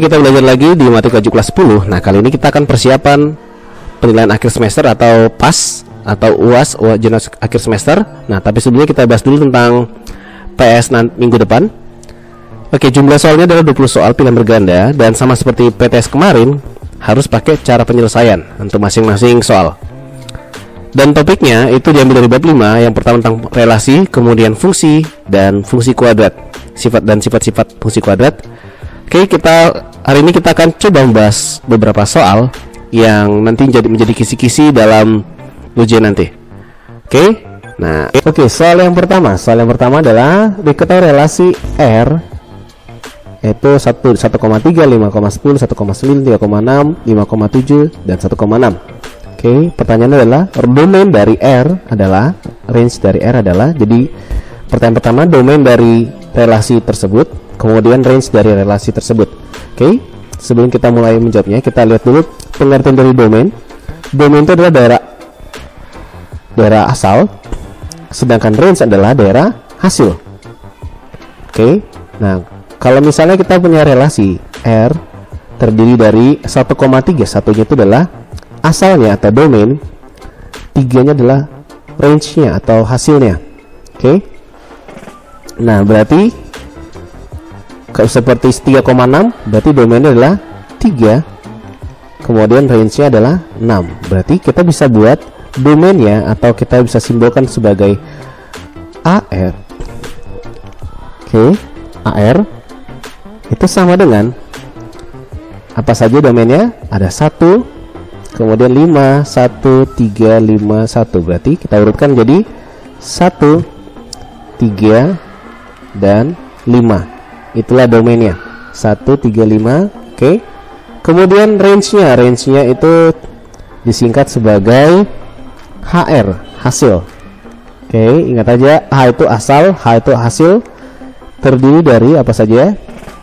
kita belajar lagi di Matematika 7 kelas 10. Nah, kali ini kita akan persiapan penilaian akhir semester atau PAS atau UAS, ujian akhir semester. Nah, tapi sebelumnya kita bahas dulu tentang PS minggu depan. Oke, jumlah soalnya adalah 20 soal pilihan berganda, dan sama seperti PTS kemarin harus pakai cara penyelesaian untuk masing-masing soal. Dan topiknya itu diambil dari bab 5. Yang pertama tentang relasi, kemudian fungsi dan fungsi kuadrat, sifat-sifat fungsi kuadrat. Oke, hari ini kita akan coba membahas beberapa soal yang nanti menjadi kisi-kisi dalam ujian nanti. Oke. Nah, soal yang pertama adalah diketahui relasi R itu 1,3, 5,10, 1,9, 3,6, 5,7 dan 1,6. Oke, pertanyaannya adalah domain dari R adalah, range dari R adalah, jadi pertanyaan pertama domain dari relasi tersebut, kemudian range dari relasi tersebut. Oke, sebelum kita mulai menjawabnya, kita lihat dulu pengertian dari domain. Domain itu adalah daerah asal, sedangkan range adalah daerah hasil. Oke, nah kalau misalnya kita punya relasi R terdiri dari 1,3, satunya itu adalah asalnya atau domain, 3-nya adalah range-nya atau hasilnya. Oke, nah berarti seperti 3,6, berarti domainnya adalah 3, kemudian range-nya adalah 6. Berarti kita bisa buat domainnya, atau kita bisa simbolkan sebagai AR. Oke, AR itu sama dengan apa saja domainnya? Ada 1, kemudian 5, 1, 3, 5, 1. Berarti kita urutkan jadi 1, 3, dan 5. Itulah domainnya 1, 3, 5. Oke. Kemudian range-nya itu disingkat sebagai HR, hasil. Oke, ingat aja H itu asal, H itu hasil, terdiri dari apa saja?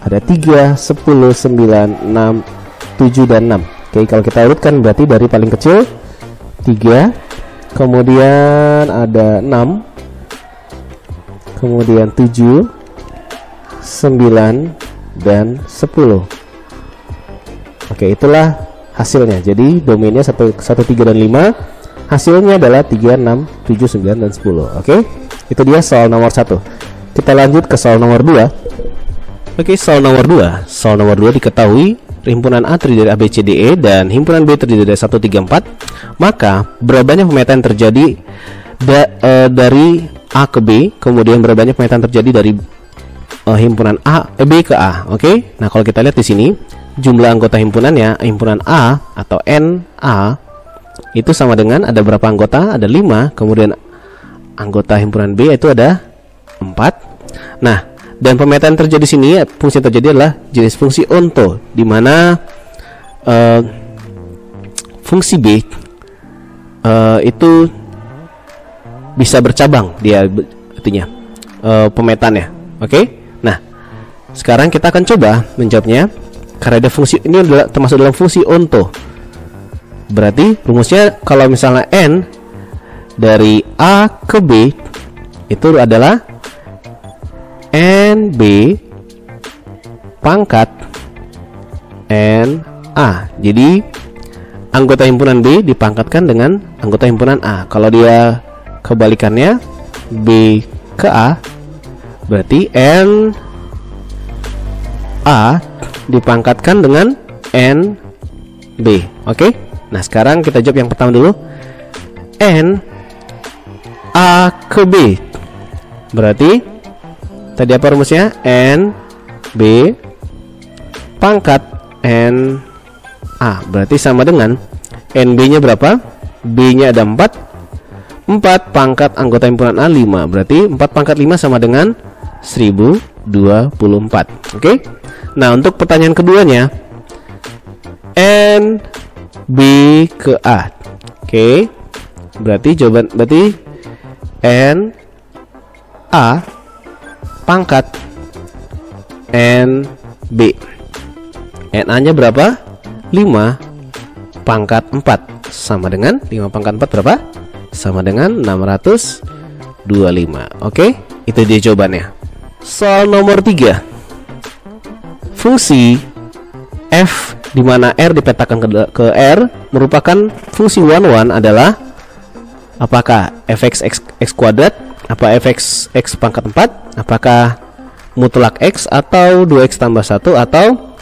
Ada 3, 10, 9, 6, 7 dan 6. Oke, kalau kita urutkan berarti dari paling kecil 3, kemudian ada 6, kemudian 7, 9 dan 10. Oke, itulah hasilnya. Jadi domainnya 1, 3 dan 5. Hasilnya adalah 3, 6, 7, 9 dan 10. Oke, itu dia soal nomor 1. Kita lanjut ke soal nomor 2. Oke, soal nomor 2. Soal nomor 2 diketahui himpunan A terdiri dari A, B, C, D, E dan himpunan B terdiri dari 1, 3, 4. Maka berapa banyak pemetaan terjadi dari A ke B, kemudian berapa banyak pemetaan terjadi dari himpunan B ke A. Oke. Nah, kalau kita lihat di sini jumlah anggota himpunannya, himpunan A atau NA itu sama dengan ada berapa anggota? Ada 5. Kemudian anggota himpunan B itu ada 4. Nah, dan pemetaan terjadi di sini, fungsi yang terjadi adalah jenis fungsi onto, di mana fungsi B itu bisa bercabang dia artinya pemetaannya. Oke. Nah, sekarang kita akan coba menjawabnya karena ada fungsi ini adalah termasuk dalam fungsi onto. Berarti rumusnya kalau misalnya N dari A ke B itu adalah NB pangkat NA. Jadi anggota himpunan B dipangkatkan dengan anggota himpunan A. Kalau dia kebalikannya B ke A, berarti N A dipangkatkan dengan N B. Oke. Nah, sekarang kita jawab yang pertama dulu. N A ke B. Berarti tadi apa rumusnya? N B pangkat N A. Berarti sama dengan NB nya berapa? B nya ada 4 pangkat anggota himpunan A 5. Berarti 4 pangkat 5 sama dengan 1024. Oke. Nah, untuk pertanyaan keduanya, N B ke A. Oke. Berarti N A pangkat N B. NA nya berapa? 5 pangkat 4 sama dengan 5 pangkat 4 berapa? Sama dengan 625. Oke, itu dia jawabannya. Soal nomor 3. Fungsi F di mana R dipetakan ke R merupakan fungsi one adalah apakah fx x kuadrat, apa fx x pangkat 4, apakah mutlak x atau 2x tambah 1 atau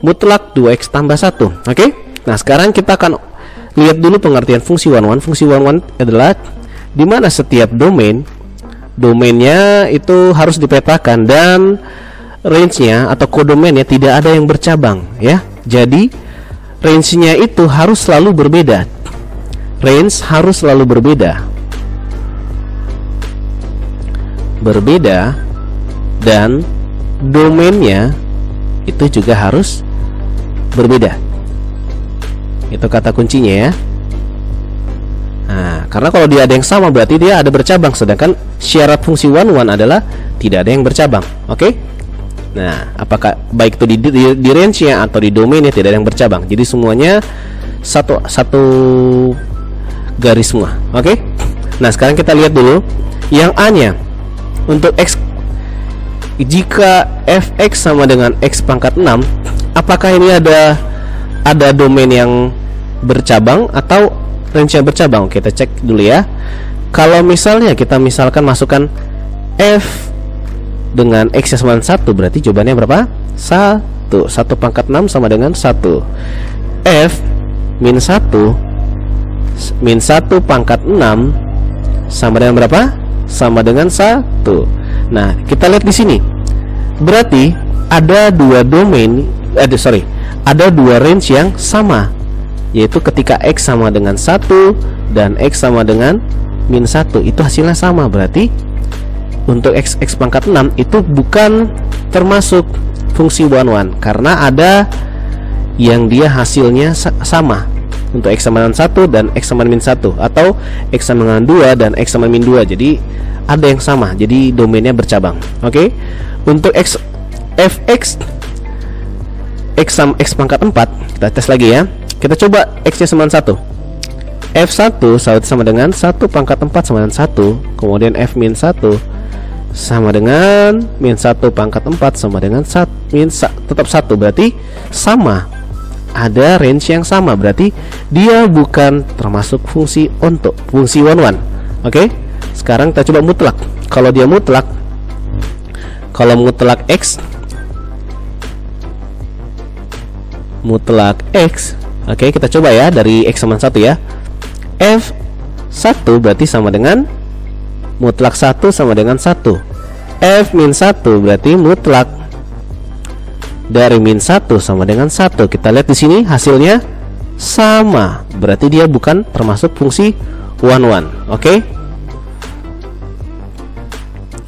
mutlak 2x tambah 1. Oke? Nah, sekarang kita akan lihat dulu pengertian fungsi one. Fungsi one adalah di mana setiap domainnya itu harus dipetakan dan range-nya atau kodomainnya tidak ada yang bercabang, ya. Jadi range-nya itu harus selalu berbeda. Range harus selalu berbeda dan domainnya itu juga harus berbeda. Itu kata kuncinya, ya. Nah, karena kalau dia ada yang sama berarti dia ada bercabang, sedangkan syarat fungsi one adalah tidak ada yang bercabang. Oke? Nah, apakah baik itu di range-nya atau di domainnya tidak ada yang bercabang. Jadi semuanya satu garis semua. Oke? Nah, sekarang kita lihat dulu yang A-nya. Untuk x, jika fx sama dengan x pangkat 6, apakah ini ada domain yang bercabang atau range yang bercabang? Oke, kita cek dulu ya. Kalau misalnya kita masukkan f dengan x yang sama dengan 1, berarti jawabannya berapa? 1 pangkat 6 sama dengan 1. F min 1 pangkat 6 sama dengan berapa? Sama dengan 1. Nah, kita lihat di sini. Berarti ada dua range yang sama, yaitu ketika x sama dengan 1 dan x sama dengan min 1, itu hasilnya sama. Berarti untuk x pangkat 6 itu bukan termasuk fungsi one karena ada yang dia hasilnya sama. Untuk x sama dengan 1 dan x sama min 1, atau x sama dengan 2 dan x sama min 2. Jadi ada yang sama, jadi domainnya bercabang. Oke? Untuk fx sama x pangkat 4, kita tes lagi ya. Kita coba x nya sama dengan 1. F1 sama dengan 1 pangkat 4 sama dengan 1. Kemudian f min 1 sama dengan min 1 pangkat 4 sama dengan tetap 1. Berarti sama, ada range yang sama. Berarti dia bukan termasuk fungsi one. Oke? Sekarang kita coba mutlak. Kalau dia mutlak, mutlak x, oke, kita coba ya dari x sama 1 ya. F1 berarti sama dengan mutlak 1 sama dengan 1. F min 1 berarti mutlak dari min 1 sama dengan 1. Kita lihat di sini hasilnya sama, berarti dia bukan termasuk fungsi one. Oke?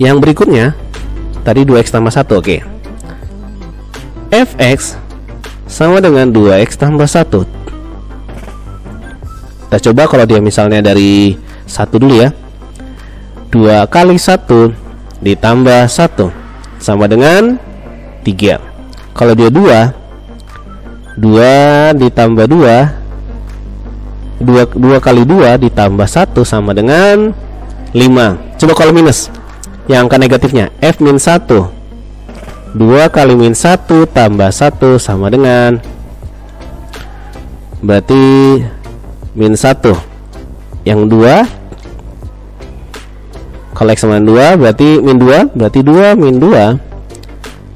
Yang berikutnya tadi 2x tambah 1. Oke. Fx sama dengan 2x tambah 1. Kita coba kalau dia misalnya dari 1 dulu ya. 2 kali 1 ditambah 1 sama dengan 3. Kalau dia 2 ditambah 2 kali 2 ditambah 1 sama dengan 5. Coba kalau minus, yang angka negatifnya f min 1. 2 kali min 1 tambah 1 sama dengan, berarti min 1. Yang 2, kalau x sama dengan 2 berarti min 2, berarti 2 min 2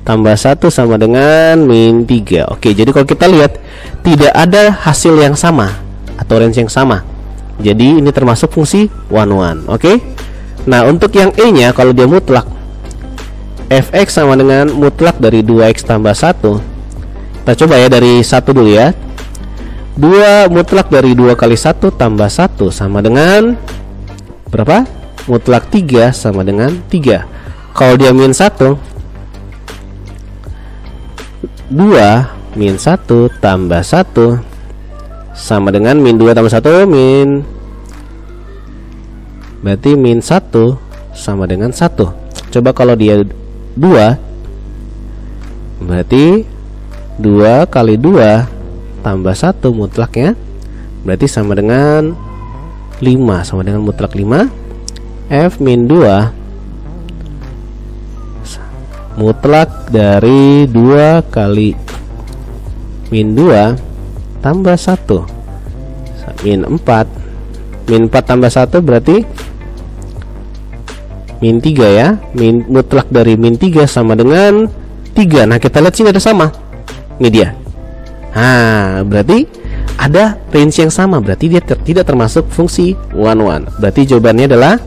tambah 1 sama dengan min 3. Oke, jadi kalau kita lihat tidak ada hasil yang sama atau range yang sama. Jadi ini termasuk fungsi one. Oke? Nah, untuk yang E nya, kalau dia mutlak, fx sama dengan mutlak dari 2x tambah 1. Kita coba ya dari 1 dulu ya. 2 mutlak dari 2 kali 1 tambah 1 sama dengan berapa? Mutlak 3 sama dengan 3. Kalau dia min 1, 2 min 1 tambah 1 sama dengan min 2 tambah 1 min, berarti min 1 sama dengan 1. Coba kalau dia 2, berarti 2 kali 2 tambah 1 mutlaknya, berarti sama dengan 5, sama dengan mutlak 5. F min 2 mutlak dari 2 kali min 2 tambah 1 min 4. Min 4 tambah 1 berarti min 3 ya. Min mutlak dari min 3 sama dengan 3. Nah kita lihat sini ada sama. Ini dia. Nah berarti ada range yang sama, berarti dia tidak termasuk fungsi one. Berarti jawabannya adalah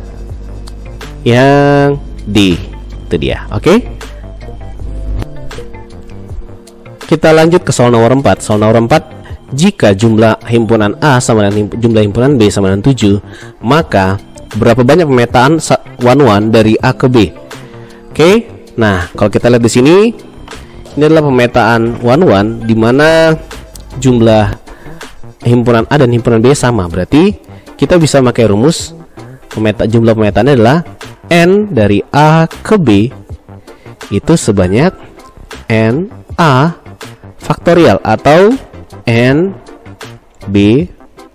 yang D. Itu dia. Oke. Kita lanjut ke soal nomor 4. Soal nomor 4, jika jumlah himpunan A sama dengan jumlah himpunan B sama dengan 7, maka berapa banyak pemetaan one dari A ke B? Oke. Nah, kalau kita lihat di sini, ini adalah pemetaan one di mana jumlah himpunan A dan himpunan B sama. Berarti kita bisa pakai rumus jumlah pemetaannya adalah N dari A ke B itu sebanyak N A faktorial atau N B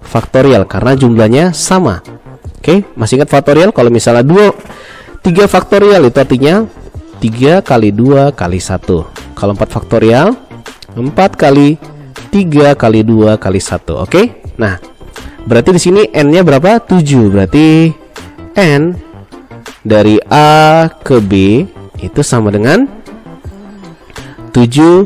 faktorial karena jumlahnya sama. Oke, masih ingat faktorial? Kalau misalnya 3 faktorial itu artinya 3 kali 2 kali 1. Kalau 4 faktorial 4 kali 3 kali 2 kali 1. Oke. Nah, berarti di sini N-nya berapa? 7. Berarti N dari A ke B itu sama dengan 7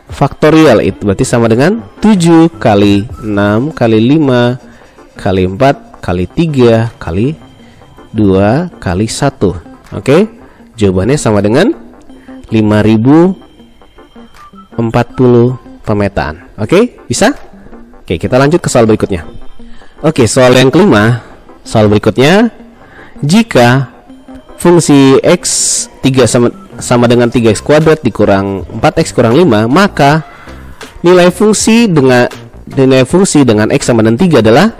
faktorial. Itu berarti sama dengan 7 kali 6 kali 5 kali 4 kali 3 kali 2 kali 1. Oke. Jawabannya sama dengan 5040 pemetaan. Oke, bisa? Oke, kita lanjut ke soal berikutnya. Oke, soal yang kelima. Soal berikutnya, jika fungsi x3 sama dengan 3x kuadrat dikurang 4x kurang 5, maka nilai fungsi dengan x sama dengan 3 adalah,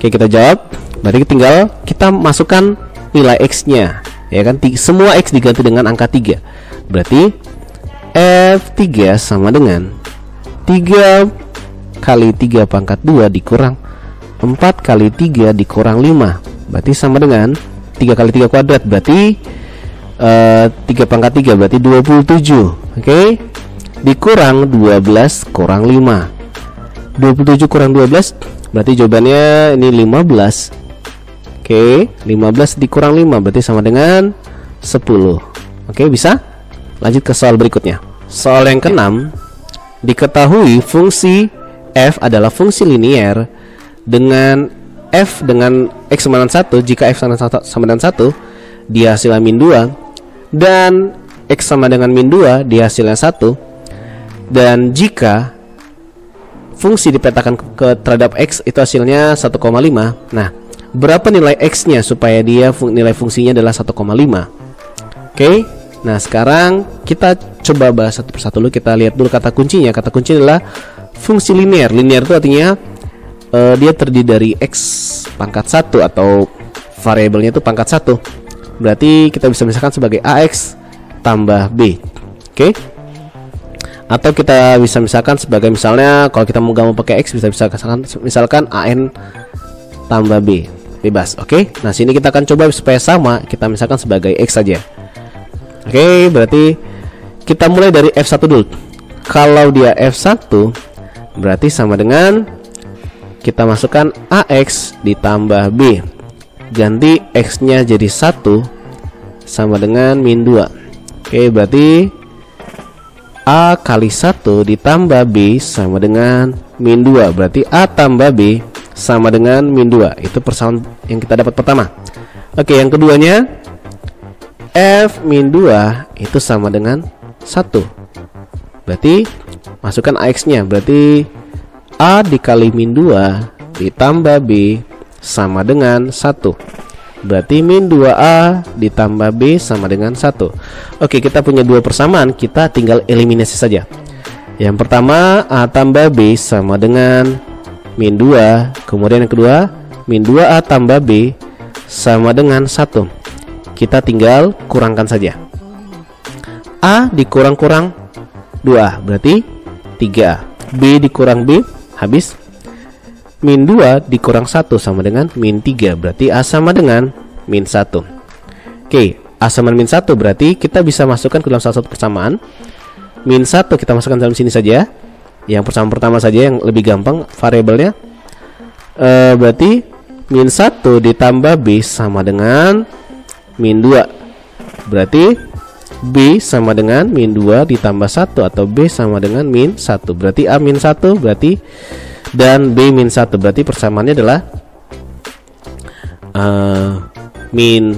oke, kita jawab. Berarti tinggal kita masukkan nilai x-nya, ya kan? Semua x diganti dengan angka 3. Berarti F3 sama dengan 3 kali 3 pangkat 2 dikurang 4 kali 3 dikurang 5. Berarti sama dengan 3 kali 3 kuadrat. Berarti 3 pangkat 3 berarti 27. Oke. Dikurang 12 kurang 5. 27 kurang 12 berarti jawabannya ini 15. Oke, 15 dikurang 5 berarti sama dengan 10. Oke, bisa? Lanjut ke soal berikutnya. Soal yang keenam, diketahui fungsi f adalah fungsi linier dengan f dengan x sama dengan 1 jika f sama dengan 1 dihasilkan min 2 dan x sama dengan min 2 dihasilkan 1, dan jika fungsi dipetakan terhadap x itu hasilnya 1,5. Nah, berapa nilai x-nya supaya dia nilai fungsinya adalah 1,5? Oke. Nah, sekarang kita coba bahas satu persatu dulu. Kita lihat dulu kata kuncinya. Kata kunci adalah fungsi linier. Linier itu artinya dia terdiri dari x pangkat 1 atau variabelnya itu pangkat 1. Berarti kita bisa misalkan sebagai ax tambah b. Oke. Atau kita bisa misalkan sebagai, misalnya kalau kita mau pakai x bisa misalkan an tambah b. Bebas. Oke. Nah, sini kita akan coba supaya sama, kita misalkan sebagai x saja. Oke, berarti kita mulai dari F1 dulu. Kalau dia F1 berarti sama dengan kita masukkan AX ditambah B. Ganti X-nya jadi 1 sama dengan min 2. Oke, berarti A kali 1 ditambah B sama dengan min 2. Berarti A tambah B sama dengan min 2. Itu persamaan yang kita dapat pertama. Oke, yang keduanya F min 2 itu sama dengan 1. Berarti masukkan AX-nya. Berarti A dikali min 2 ditambah B sama dengan 1. Berarti min 2A ditambah B sama dengan 1. Oke, kita punya dua persamaan. Kita tinggal eliminasi saja. Yang pertama, A tambah B sama dengan min 2. Kemudian yang kedua, min 2A tambah B sama dengan 1. Kita tinggal kurangkan saja. A dikurang-kurang 2A berarti 3A. B dikurang B habis. Min 2 dikurang 1 sama dengan min 3. Berarti A sama dengan min 1. Oke, A sama min 1 berarti kita bisa masukkan ke dalam salah satu persamaan. min 1 kita masukkan dalam sini saja. Yang pertama saja yang lebih gampang variabelnya. Berarti min 1 ditambah B sama dengan min 2. Berarti B sama dengan min 2 ditambah 1 atau B sama dengan min 1. Berarti A min 1 berarti, dan B min 1 berarti persamaannya adalah min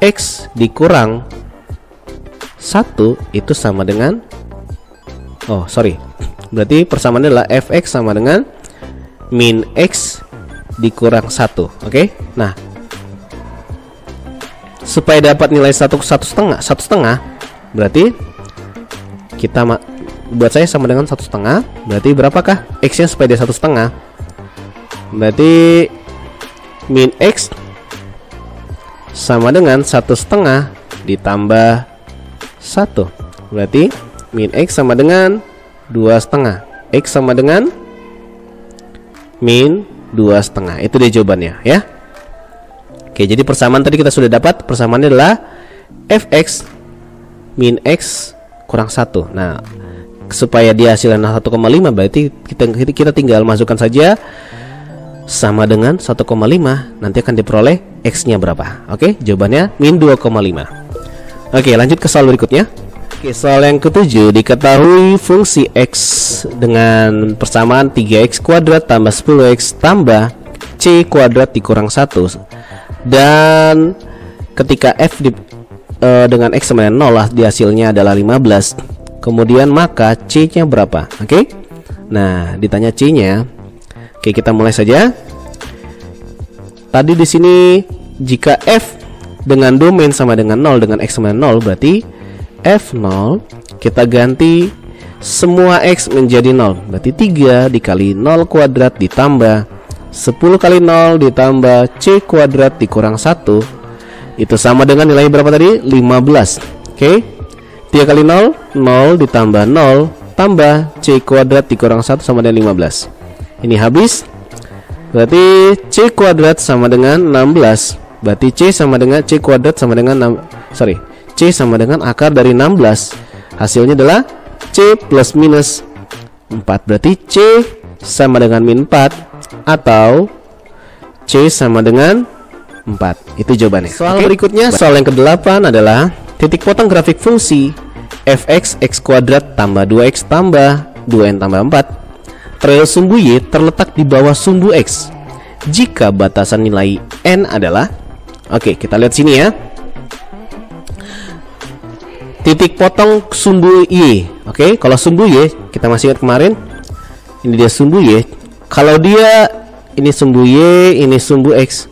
X dikurang 1 itu sama dengan, berarti persamaannya adalah fx sama dengan min X dikurang 1. Oke. Nah, supaya dapat nilai 1 setengah, berarti kita buat saya sama dengan 1 setengah. Berarti berapakah X nya supaya dia 1 setengah? Berarti min X sama dengan 1 setengah ditambah 1. Berarti min X sama dengan 2 setengah. X sama dengan min 2 setengah. Itu dia jawabannya ya. Oke, jadi persamaan tadi kita sudah dapat. Persamaannya adalah fx min X kurang 1. Nah, supaya dia hasilnya 1,5 berarti kita tinggal masukkan saja sama dengan 1,5. Nanti akan diperoleh X nya berapa. Oke, jawabannya min 2,5. Oke, lanjut ke soal berikutnya. Oke, soal yang ke-7, diketahui fungsi X dengan persamaan 3x kuadrat tambah 10x tambah C kuadrat dikurang 1. Dan ketika F dengan X sama dengan 0 lah, di hasilnya adalah 15. Kemudian maka C nya berapa? Oke. Nah, ditanya C nya. Oke, kita mulai saja. Tadi di sini jika F dengan domain sama dengan 0 dengan X sama dengan 0, berarti F0 kita ganti semua X menjadi 0. Berarti 3 dikali 0 kuadrat ditambah 10 kali 0 ditambah C kuadrat dikurang 1. Itu sama dengan nilai berapa tadi? 15. Oke. 3 kali 0, 0 ditambah 0 tambah C kuadrat dikurang 1 sama dengan 15. Ini habis. Berarti C kuadrat sama dengan 16. Berarti C sama dengan C kuadrat sama dengan C sama dengan akar dari 16. Hasilnya adalah C plus minus 4. Berarti C sama dengan min 4 atau C sama dengan 4. Itu jawabannya. Soal berikutnya, soal yang ke-8 adalah titik potong grafik fungsi fx x kuadrat tambah 2x tambah 2n tambah 4. Rel sumbu Y terletak di bawah sumbu X jika batasan nilai n adalah, oke, kita lihat sini ya. Titik potong sumbu Y. Oke, kalau sumbu Y kita masih ingat kemarin, ini dia sumbu Y. Kalau dia ini sumbu Y, ini sumbu X.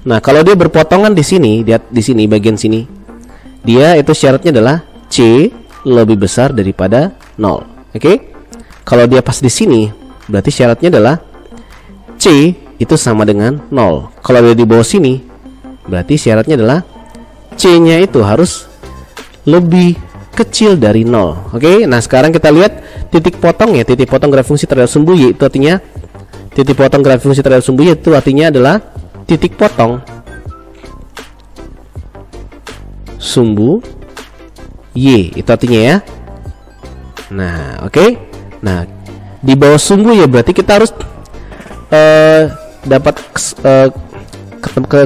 Nah, kalau dia berpotongan di sini, lihat di sini bagian sini, dia itu syaratnya adalah C lebih besar daripada 0. Oke? Kalau dia pas di sini, berarti syaratnya adalah C itu sama dengan 0. Kalau dia di bawah sini, berarti syaratnya adalah C-nya itu harus lebih kecil dari 0. Oke? Nah, sekarang kita lihat titik potongnya. Titik potong grafik fungsi terhadap sumbu Y itu artinya titik potong grafik fungsi terhadap sumbu Y itu artinya adalah titik potong sumbu Y, itu artinya ya. Nah, oke. Nah, di bawah sumbu Y berarti kita harus dapat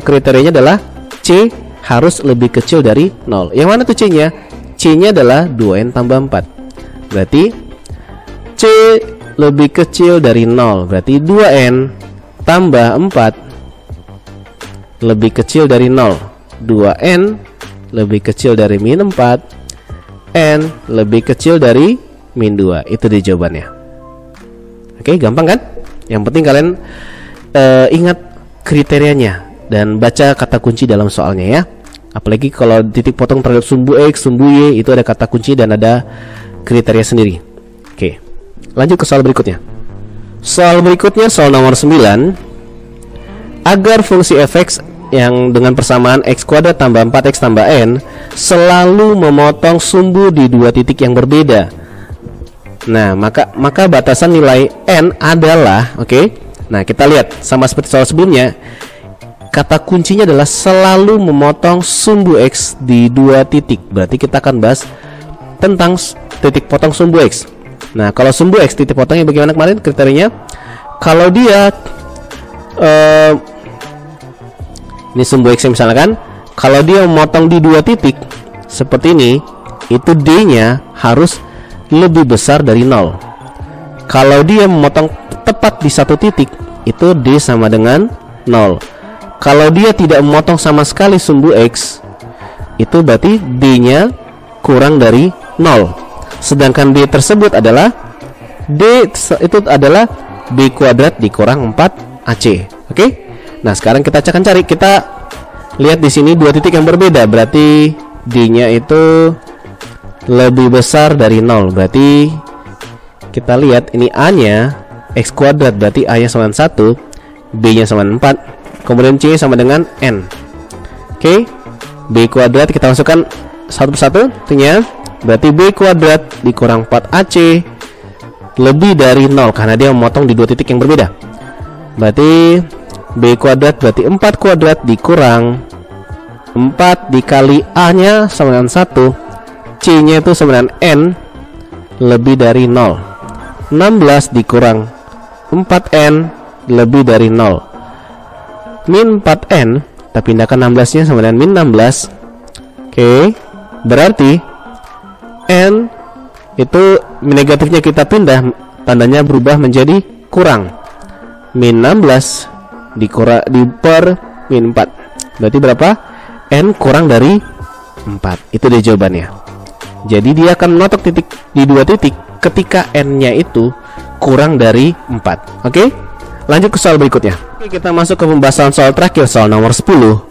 kriterianya adalah C harus lebih kecil dari 0. Yang mana tuh C-nya? C-nya adalah 2n tambah 4. Berarti C lebih kecil dari 0. Berarti 2n tambah 4 lebih kecil dari 0. 2n lebih kecil dari min 4. N lebih kecil dari min 2. Itu di jawabannya. Oke, gampang kan? Yang penting kalian ingat kriterianya dan baca kata kunci dalam soalnya ya. Apalagi kalau titik potong terhadap sumbu X, sumbu Y itu ada kata kunci dan ada kriteria sendiri. Oke, lanjut ke soal berikutnya. Soal berikutnya soal nomor 9. Agar fungsi fx yang dengan persamaan x kuadrat tambah 4x tambah n selalu memotong sumbu di dua titik yang berbeda. Nah, maka batasan nilai n adalah, oke. Nah, kita lihat sama seperti soal sebelumnya. Kata kuncinya adalah selalu memotong sumbu X di dua titik. Berarti kita akan bahas tentang titik potong sumbu X. Nah, kalau sumbu X titik potongnya bagaimana kemarin kriterianya? Kalau dia ini sumbu X misalkan, kalau dia memotong di 2 titik seperti ini, itu D-nya harus lebih besar dari 0. Kalau dia memotong tepat di 1 titik, itu D sama dengan 0. Kalau dia tidak memotong sama sekali sumbu X, itu berarti D-nya kurang dari 0. Sedangkan D tersebut adalah D itu adalah B kuadrat dikurang 4AC. Oke? Nah, sekarang kita akan cari. Kita lihat di sini 2 titik yang berbeda, berarti D-nya itu lebih besar dari 0. Berarti kita lihat ini A-nya X kuadrat, berarti A-nya sama dengan 1, B-nya sama dengan 4. Kemudian C sama dengan N. Oke, B kuadrat kita masukkan satu persatu. Artinya berarti B kuadrat dikurang 4AC lebih dari 0 karena dia memotong di 2 titik yang berbeda. Berarti B kuadrat berarti 4 kuadrat dikurang 4 dikali A-nya sama dengan 1, C-nya itu sama dengan N lebih dari 0. 16 dikurang 4N lebih dari 0. Min 4N, kita pindahkan 16 nya sama dengan min 16. Oke, berarti N itu negatifnya kita pindah, tandanya berubah menjadi kurang. Min 16 dikurang di per min 4, berarti berapa? N kurang dari 4. Itu dia jawabannya. Jadi dia akan menotok titik di 2 titik ketika N-nya itu kurang dari 4. Oke, lanjut ke soal berikutnya. Oke, kita masuk ke pembahasan soal terakhir, soal nomor 10.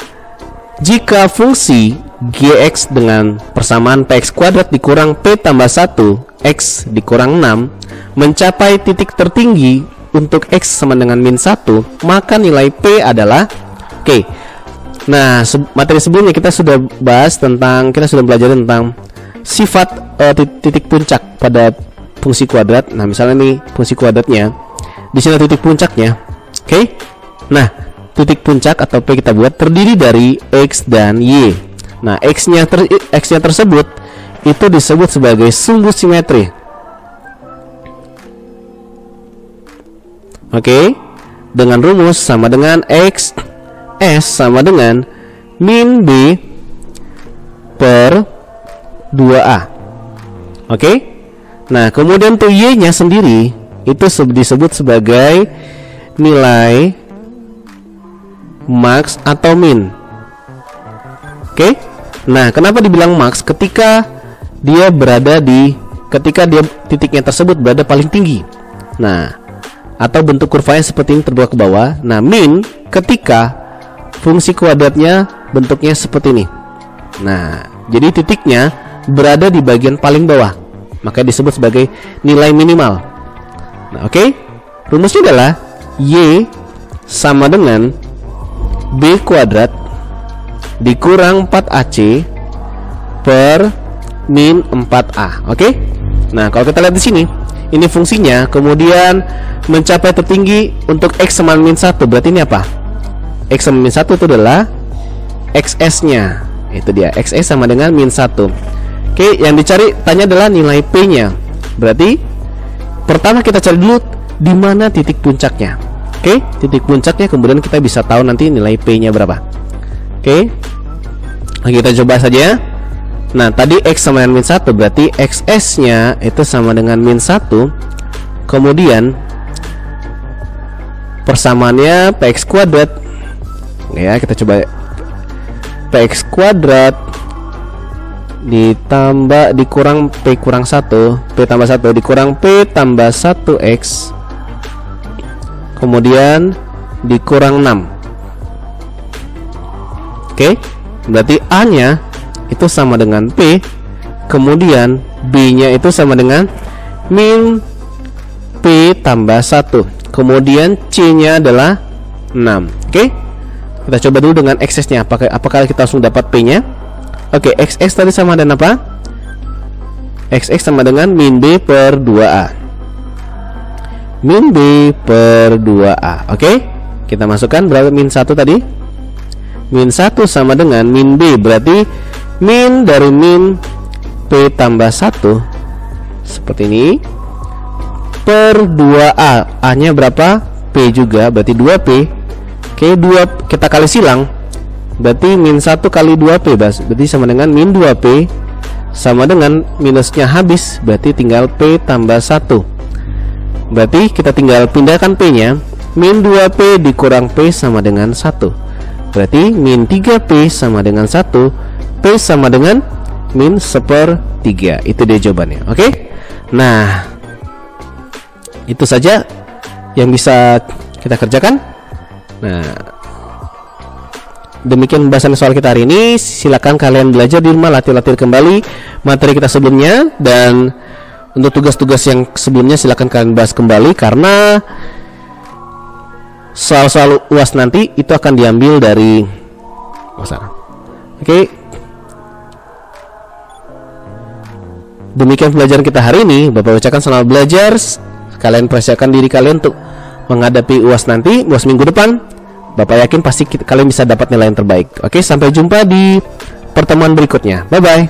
Jika fungsi Gx dengan persamaan Px kuadrat dikurang P tambah 1 X dikurang 6 mencapai titik tertinggi untuk X sama dengan min 1, maka nilai P adalah Oke. Nah, materi sebelumnya kita sudah bahas tentang, kita sudah belajar tentang sifat titik puncak pada fungsi kuadrat. Nah, misalnya nih fungsi kuadratnya, di sini titik puncaknya. Oke. Nah, titik puncak atau P kita buat terdiri dari X dan Y. Nah, X-nya tersebut itu disebut sebagai sumbu simetri. Oke. Dengan rumus sama dengan X S sama dengan min B per 2A. Oke. Nah, kemudian tuh Y-nya sendiri itu disebut sebagai nilai max atau min. Oke. Nah, kenapa dibilang max? Ketika dia titiknya tersebut berada paling tinggi. Nah, atau bentuk kurvanya seperti ini terbawah ke bawah. Nah, min ketika fungsi kuadratnya bentuknya seperti ini. Nah, jadi titiknya berada di bagian paling bawah, maka disebut sebagai nilai minimal. Nah, oke. Rumusnya adalah Y sama dengan B kuadrat dikurang 4AC per min 4A. Oke. Nah, kalau kita lihat di sini, ini fungsinya kemudian mencapai tertinggi untuk X sama min 1. Berarti ini apa? X sama min 1 itu adalah XS-nya. Itu dia, XS sama dengan min 1. Oke, yang dicari tanya adalah nilai P-nya. Berarti pertama kita cari dulu di mana titik puncaknya. Oke, titik puncaknya kemudian kita bisa tahu nanti nilai P-nya berapa. Oke. Nah, kita coba saja. Nah, tadi X sama dengan min 1, berarti XS-nya itu sama dengan min 1. Kemudian persamaannya Px kuadrat. Ya, kita coba Px kuadrat ditambah dikurang P kurang 1, P tambah 1 dikurang P tambah 1X, kemudian dikurang 6. Oke, berarti A nya itu sama dengan P, kemudian B nya itu sama dengan min P tambah 1, kemudian C nya adalah 6. Oke, kita coba dulu dengan XS nya. Apakah kita langsung dapat P nya? Oke, XX tadi sama dengan apa? XX sama dengan min B per 2A. Min B per 2A. Oke, kita masukkan berapa min 1 tadi? Min 1 sama dengan min B, berarti min dari min P tambah 1 seperti ini per 2A. A nya berapa? P juga, berarti 2P. Oke, 2 kita kali silang, berarti min 1 kali 2P, berarti sama dengan min 2P, sama dengan minusnya habis, berarti tinggal P tambah 1. Berarti kita tinggal pindahkan P nya, min 2P dikurang P sama dengan 1, berarti min 3P sama dengan 1, P sama dengan min 1/3. Itu dia jawabannya. Oke. Nah, itu saja yang bisa kita kerjakan. Nah, demikian pembahasan soal kita hari ini. Silakan kalian belajar di rumah, latih-latih kembali materi kita sebelumnya, dan untuk tugas-tugas yang sebelumnya silakan kalian bahas kembali, karena soal-soal UAS nanti itu akan diambil dari Oke. Demikian pelajaran kita hari ini. Bapak ucapkan selamat belajar. Kalian persiapkan diri kalian untuk menghadapi UAS nanti, UAS minggu depan. Bapak yakin pasti kalian bisa dapat nilai yang terbaik. Oke, sampai jumpa di pertemuan berikutnya. Bye bye.